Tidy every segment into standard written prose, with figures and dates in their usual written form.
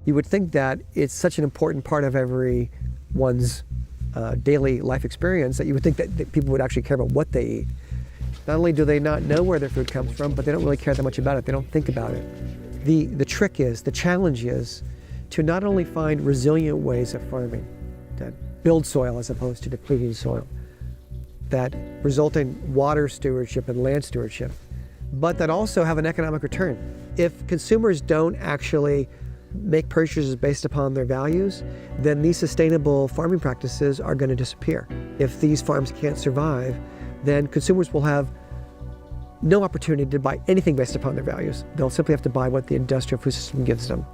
you would think that it's such an important part of everyone's daily life experience that you would think that people would actually care about what they eat. Not only do they not know where their food comes from, but they don't really care that much about it. They don't think about it. The challenge is to not only find resilient ways of farming that build soil as opposed to depleting soil, that result in water stewardship and land stewardship, but that also have an economic return. If consumers don't actually make purchases based upon their values, then these sustainable farming practices are going to disappear. If these farms can't survive, then consumers will have no opportunity to buy anything based upon their values. They'll simply have to buy what the industrial food system gives them.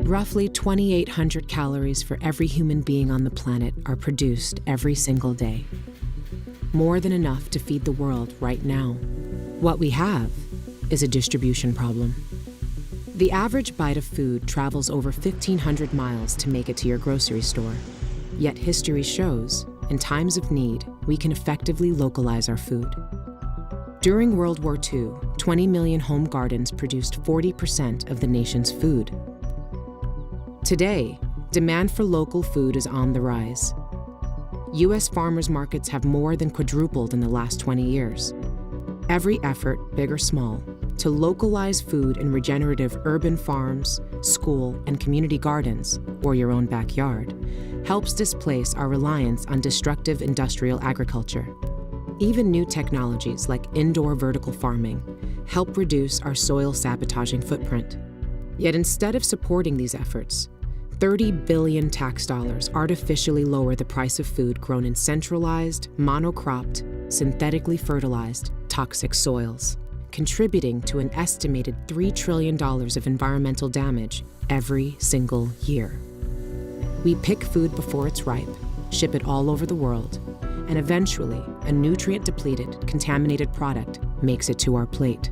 Roughly 2,800 calories for every human being on the planet are produced every single day. More than enough to feed the world right now. What we have is a distribution problem. The average bite of food travels over 1,500 miles to make it to your grocery store. Yet history shows, in times of need, we can effectively localize our food. During World War II, 20 million home gardens produced 40% of the nation's food. Today, demand for local food is on the rise. U.S. farmers' markets have more than quadrupled in the last 20 years. Every effort, big or small, to localize food in regenerative urban farms, school, and community gardens, or your own backyard, helps displace our reliance on destructive industrial agriculture. Even new technologies like indoor vertical farming help reduce our soil sabotaging footprint. Yet instead of supporting these efforts, 30 billion tax dollars artificially lower the price of food grown in centralized, monocropped, synthetically fertilized, toxic soils, contributing to an estimated $3 trillion of environmental damage every single year. We pick food before it's ripe, ship it all over the world, and eventually, a nutrient-depleted, contaminated product makes it to our plate.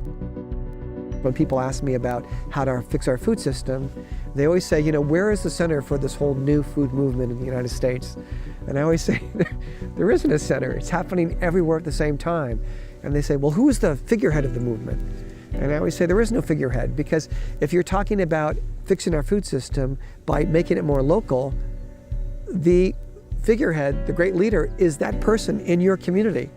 When people ask me about how to fix our food system, they always say, where is the center for this whole new food movement in the United States? And I always say, there isn't a center. It's happening everywhere at the same time. And they say, well, who is the figurehead of the movement? And I always say there is no figurehead, because if you're talking about fixing our food system by making it more local, the figurehead, the great leader, is that person in your community.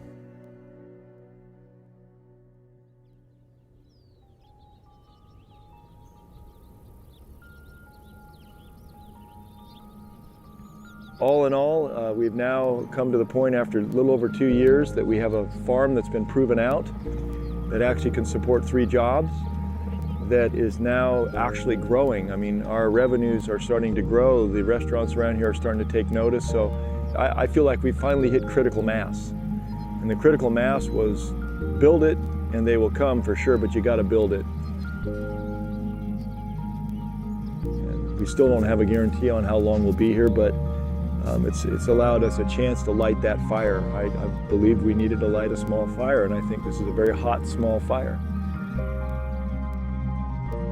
All in all, we've now come to the point after a little over 2 years that we have a farm that's been proven out, that actually can support 3 jobs, that is now actually growing. I mean, our revenues are starting to grow. The restaurants around here are starting to take notice. So I feel like we finally hit critical mass. And the critical mass was build it and they will come for sure, but you got to build it. And we still don't have a guarantee on how long we'll be here, but it's allowed us a chance to light that fire. I believed we needed to light a small fire, and I think this is a very hot, small fire.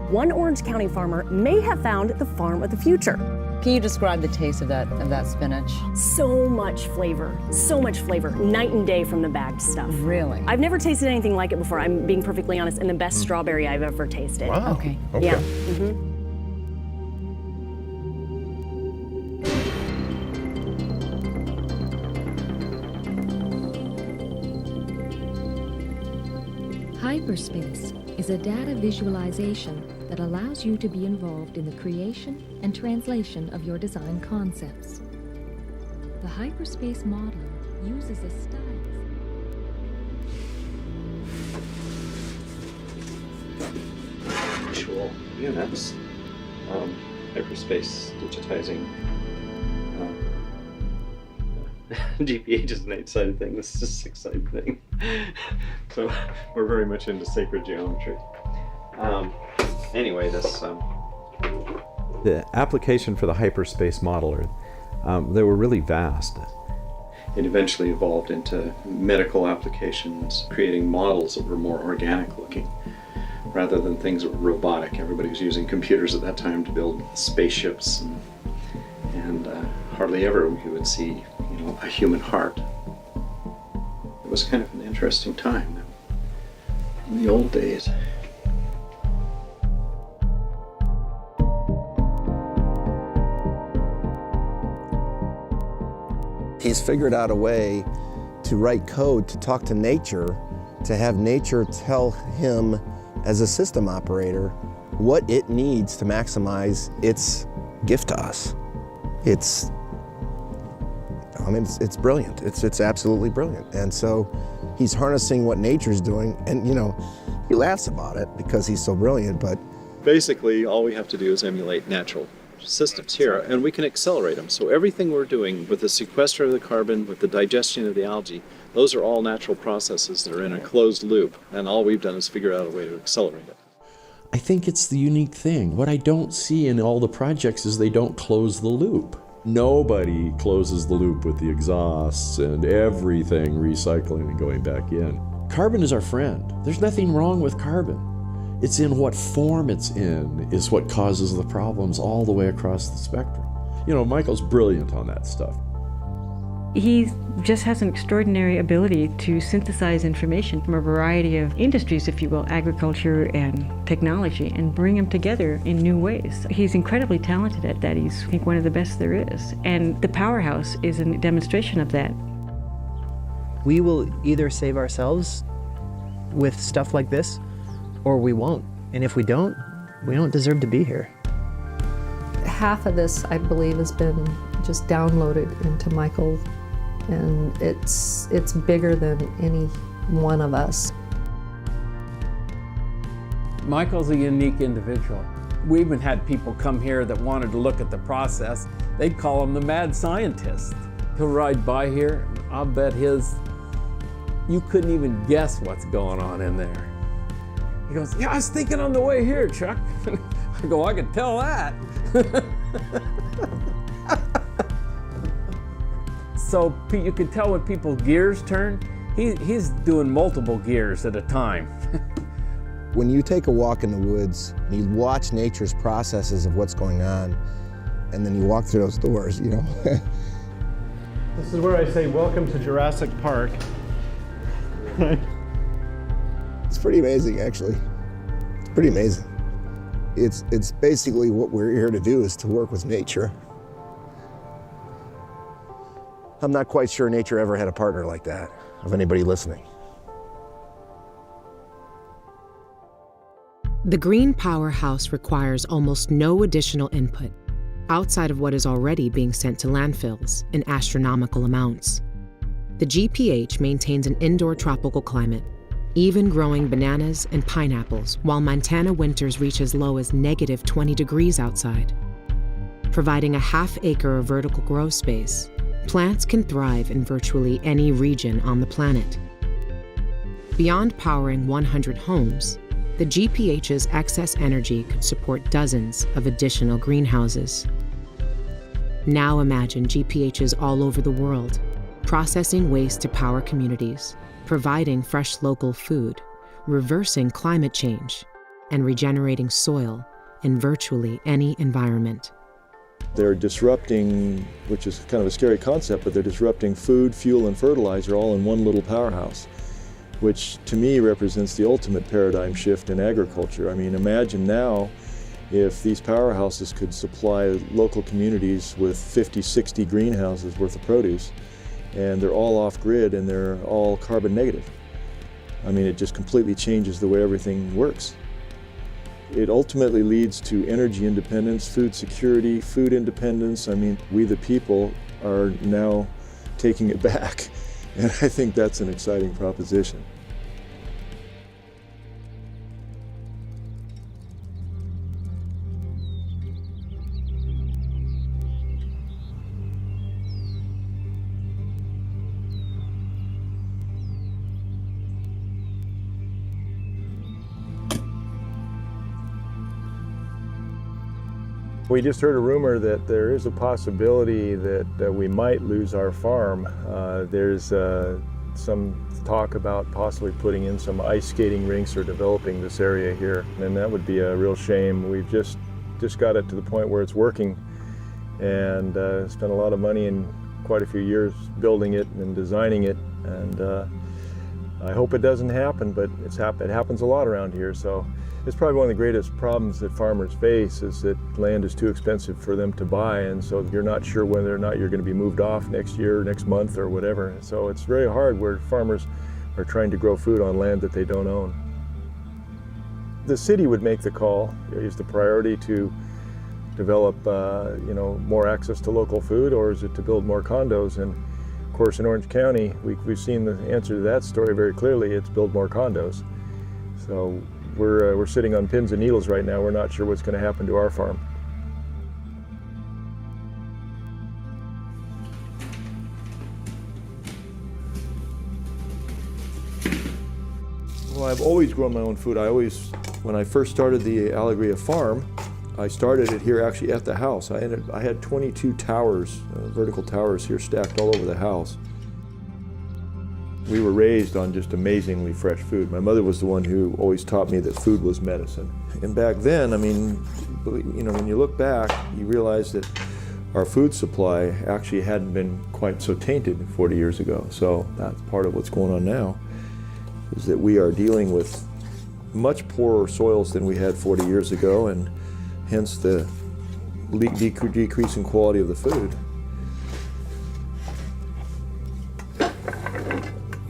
One Orange County farmer may have found the farm of the future. Can you describe the taste of that spinach? So much flavor, night and day from the bagged stuff. Really? I've never tasted anything like it before, I'm being perfectly honest, and the best strawberry I've ever tasted. Wow. Okay. Yeah. Mm-hmm. Hyperspace is a data visualization that allows you to be involved in the creation and translation of your design concepts. The hyperspace modeler uses a style. Actual units, hyperspace digitizing. GPH is an 8-sided thing. This is a 6-sided thing. So we're very much into sacred geometry. Anyway, this the application for the hyperspace modeler, they were really vast. It eventually evolved into medical applications, creating models that were more organic looking rather than things that were robotic. Everybody was using computers at that time to build spaceships, and hardly ever you would see a human heart. It was kind of an interesting time. in the old days. He's figured out a way to write code to talk to nature, to have nature tell him as a system operator what it needs to maximize its gift to us. It's brilliant. It's absolutely brilliant. And so he's harnessing what nature's doing, and he laughs about it because he's so brilliant, but Basically, all we have to do is emulate natural systems here, and we can accelerate them. So everything we're doing with the sequester of the carbon, with the digestion of the algae, those are all natural processes that are in a closed loop, and all we've done is figure out a way to accelerate it. I think it's the unique thing. What I don't see in all the projects is they don't close the loop. Nobody closes the loop with the exhausts and everything recycling and going back in. Carbon is our friend. There's nothing wrong with carbon. It's in what form it's in is what causes the problems all the way across the spectrum. Michael's brilliant on that stuff. He just has an extraordinary ability to synthesize information from a variety of industries, if you will, agriculture and technology, and bring them together in new ways. He's incredibly talented at that. He's, I think, one of the best there is. And the Powerhouse is a demonstration of that. We will either save ourselves with stuff like this, or we won't. And if we don't deserve to be here. Half of this, I believe, has been just downloaded into Michael, and it's bigger than any one of us. Michael's a unique individual. We even had people come here that wanted to look at the process. They'd call him the mad scientist. He'll ride by here, and I'll bet you couldn't even guess what's going on in there. He goes, "Yeah, I was thinking on the way here, Chuck." I go, "I can tell that." So you can tell when people's gears turn. He's doing multiple gears at a time. When you take a walk in the woods, and you watch nature's processes of what's going on, and then you walk through those doors, This is where I say, welcome to Jurassic Park. It's pretty amazing, actually. It's pretty amazing. It's basically what we're here to do, is to work with nature. I'm not quite sure nature ever had a partner like that, of anybody listening. The Green Powerhouse requires almost no additional input, outside of what is already being sent to landfills in astronomical amounts. The GPH maintains an indoor tropical climate, even growing bananas and pineapples, while Montana winters reach as low as -20 degrees outside. Providing a half-acre of vertical grow space, plants can thrive in virtually any region on the planet. Beyond powering 100 homes, the GPH's excess energy could support dozens of additional greenhouses. Now imagine GPHs all over the world, processing waste to power communities, providing fresh local food, reversing climate change, and regenerating soil in virtually any environment. They're disrupting, which is kind of a scary concept, but they're disrupting food, fuel, and fertilizer all in one little powerhouse, which to me represents the ultimate paradigm shift in agriculture. I mean, imagine now if these powerhouses could supply local communities with 50, 60 greenhouses worth of produce, and they're all off-grid and they're all carbon negative. I mean, it just completely changes the way everything works. It ultimately leads to energy independence, food security, food independence. I mean, we the people are now taking it back, and I think that's an exciting proposition. We just heard a rumor that there is a possibility that we might lose our farm. There's some talk about possibly putting in some ice skating rinks or developing this area here, and that would be a real shame. We've just got it to the point where it's working, and spent a lot of money and quite a few years building it and designing it, and I hope it doesn't happen, but it happens a lot around here. So it's probably one of the greatest problems that farmers face is that land is too expensive for them to buy, and so you're not sure whether or not you're going to be moved off next year, next month, or whatever. So it's very hard where farmers are trying to grow food on land that they don't own. The city would make the call. Is the priority to develop more access to local food, or is it to build more condos? And of course in Orange County we've seen the answer to that story very clearly. It's build more condos. So we're sitting on pins and needles right now. We're not sure what's going to happen to our farm. Well, I've always grown my own food. When I first started the Alegria farm, I started it here actually at the house. I had 22 towers, vertical towers here stacked all over the house. We were raised on just amazingly fresh food. My mother was the one who always taught me that food was medicine. And back then, I mean, when you look back, you realize that our food supply actually hadn't been quite so tainted 40 years ago. So that's part of what's going on now, is that we are dealing with much poorer soils than we had 40 years ago, and hence the decrease in quality of the food.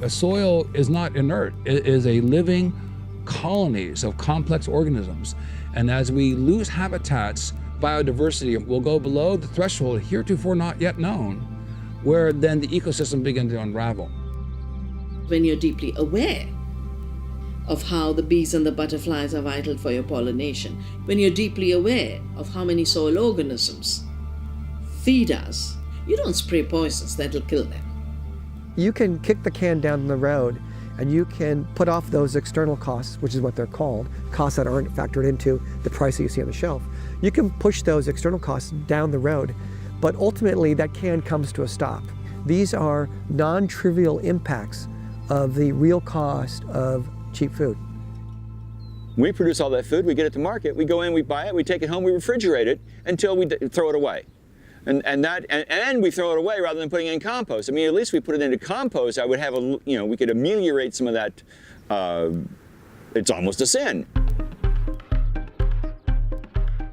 A soil is not inert. It is a living colonies of complex organisms. And as we lose habitats, biodiversity will go below the threshold heretofore not yet known, where then the ecosystem begins to unravel. When you're deeply aware of how the bees and the butterflies are vital for your pollination, when you're deeply aware of how many soil organisms feed us, you don't spray poisons that'll kill them. You can kick the can down the road and you can put off those external costs, which is what they're called, costs that aren't factored into the price that you see on the shelf. You can push those external costs down the road, but ultimately that can comes to a stop. These are non-trivial impacts of the real cost of cheap food. We produce all that food, we get it to market, we go in, we buy it, we take it home, we refrigerate it until we throw it away. And we throw it away rather than putting it in compost. I mean, at least we put it into compost, I would have we could ameliorate some of that. It's almost a sin.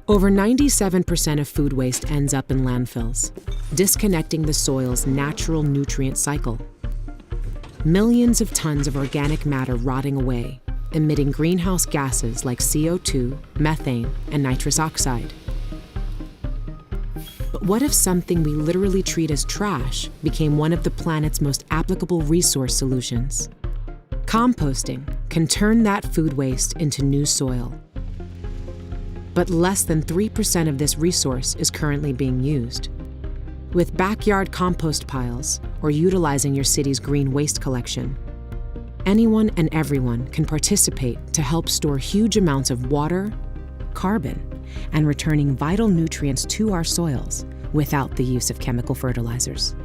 Over 97% of food waste ends up in landfills, disconnecting the soil's natural nutrient cycle. Millions of tons of organic matter rotting away, emitting greenhouse gases like CO2, methane, and nitrous oxide. But what if something we literally treat as trash became one of the planet's most applicable resource solutions? Composting can turn that food waste into new soil. But less than 3% of this resource is currently being used. With backyard compost piles or utilizing your city's green waste collection, anyone and everyone can participate to help store huge amounts of water, carbon, and returning vital nutrients to our soils without the use of chemical fertilizers.